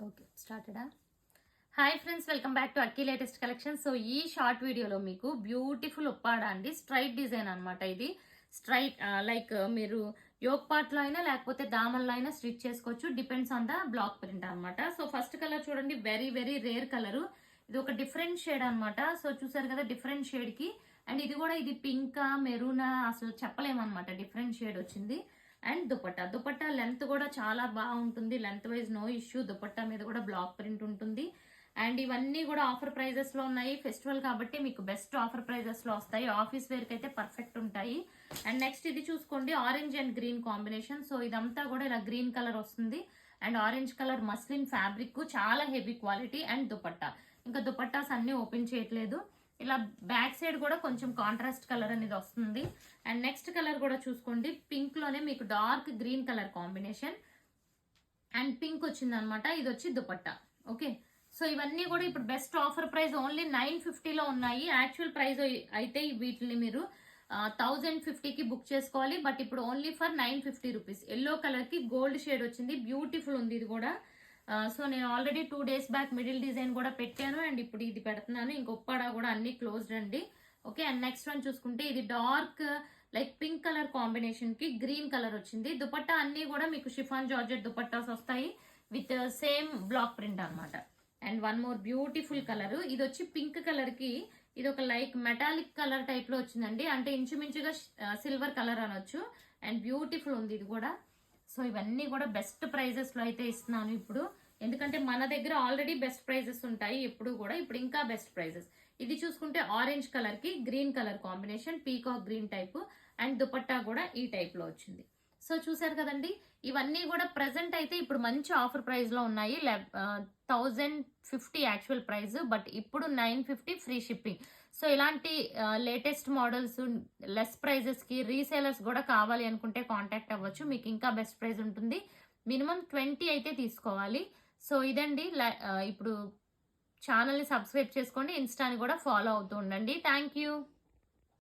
Okay స్టార్టెడా. Hi friends, welcome back to Akki latest collection. So ఈ short వీడియోలో మీకు బ్యూటిఫుల్ ఉప్పాడ అండి, స్ట్రైట్ డిజైన్ అనమాట. ఇది స్ట్రైట్ లైక్ మీరు యోక్ పార్ట్ లో అయినా లేకపోతే దామన్లో అయినా స్టిచ్ చేసుకోవచ్చు, depends on the block print అనమాట. సో ఫస్ట్ కలర్ చూడండి, వెరీ వెరీ రేర్ కలర్. ఇది ఒక డిఫరెంట్ షేడ్ అనమాట. సో చూసారు కదా డిఫరెంట్ షేడ్ కి, అండ్ ఇది కూడా ఇది పింకా మెరూనా అసలు చెప్పలేమన్నమాట, డిఫరెంట్ షేడ్ వచ్చింది. అండ్ దుపట్టా లెంత్ కూడా చాలా బాగుంటుంది, length wise no issue. Dupatta మీద కూడా బ్లాక్ ప్రింట్ ఉంటుంది. అండ్ ఇవన్నీ కూడా ఆఫర్ ప్రైజెస్ లో ఉన్నాయి, ఫెస్టివల్ కాబట్టి మీకు బెస్ట్ ఆఫర్ ప్రైజెస్ లో వస్తాయి. ఆఫీస్ వేర్ కి అయితే పర్ఫెక్ట్ ఉంటాయి. అండ్ నెక్స్ట్ ఇది చూసుకోండి, orange and green combination. So ఇదంతా కూడా ఇలా గ్రీన్ కలర్ వస్తుంది and orange colour muslin fabric, చాలా హెవీ క్వాలిటీ. అండ్ దుపట్టా, ఇంకా దుపట్టాస్ అన్ని ఓపెన్ చేయట్లేదు. ఇలా బ్యాక్ సైడ్ కూడా కొంచెం కాంట్రాస్ట్ కలర్ అనేది వస్తుంది. అండ్ నెక్స్ట్ కలర్ కూడా చూసుకోండి, పింక్ లోనే మీకు dark green colour combination and pink వచ్చింది అనమాట. ఇది వచ్చి దుపట్టా. ఓకే, సో ఇవన్నీ కూడా ఇప్పుడు బెస్ట్ ఆఫర్ ప్రైస్ ఓన్లీ 950 ఉన్నాయి. యాక్చువల్ ప్రైస్ అయితే వీటిని మీరు 1050కి బుక్ చేసుకోవాలి, బట్ ఇప్పుడు only for 950 rupees. Yellow colour కి గోల్డ్ షేడ్ వచ్చింది, బ్యూటిఫుల్ ఉంది ఇది కూడా. సో నేను already 2 days back middle design కూడా పెట్టాను అండ్ ఇప్పుడు ఇది పెడుతున్నాను. ఇంకొప్పడా కూడా అన్ని క్లోజ్డ్ అండి. ఓకే, అండ్ నెక్స్ట్ వన్ చూసుకుంటే ఇది dark like pink colour combination కి గ్రీన్ కలర్ వచ్చింది. దుపట్టా అన్ని కూడా మీకు షిఫాన్ జార్జెట్ దుపట్టాస్ వస్తాయి విత్ సేమ్ బ్లాక్ ప్రింట్ అనమాట. And one more beautiful colour, ఇది వచ్చి పింక్ కలర్ కి ఇది ఒక లైక్ మెటాలిక్ కలర్ టైప్ లో వచ్చిందండి, అంటే ఇంచుమించుగా సిల్వర్ కలర్ అనొచ్చు. అండ్ బ్యూటిఫుల్ ఉంది ఇది కూడా. సో ఇవన్నీ కూడా బెస్ట్ ప్రైజెస్ లో అయితే ఇస్తున్నాను ఇప్పుడు, ఎందుకంటే మన దగ్గర ఆల్రెడీ బెస్ట్ ప్రైజెస్ ఉంటాయి ఎప్పుడు కూడా, ఇప్పుడు ఇంకా బెస్ట్ ప్రైజెస్. ఇది చూసుకుంటే ఆరెంజ్ కలర్ కి green colour combination, peacock green type. And dupatta కూడా ఈ టైప్ లో వచ్చింది. సో చూసారు కదండి, ఇవన్నీ కూడా ప్రెసెంట్ అయితే ఇప్పుడు మంచి ఆఫర్ ప్రైస్ లో ఉన్నాయి. 1050 యాక్చువల్ ప్రైస్, బట్ ఇప్పుడు 950 ఫ్రీ షిప్పింగ్. సో ఇలాంటి లేటెస్ట్ మోడల్స్ లెస్ ప్రైజెస్ కి రీసేలర్స్ కూడా కావాలి అనుకుంటే కాంటాక్ట్ అవ్వచ్చు, మీకు ఇంకా బెస్ట్ ప్రైస్ ఉంటుంది. మినిమం 20 అయితే తీసుకోవాలి. సో ఇదండి, ఇప్పుడు ఛానల్ని సబ్స్క్రైబ్ చేసుకోండి, ఇన్స్టాని కూడా ఫాలో అవుతూ ఉండండి. Thank you.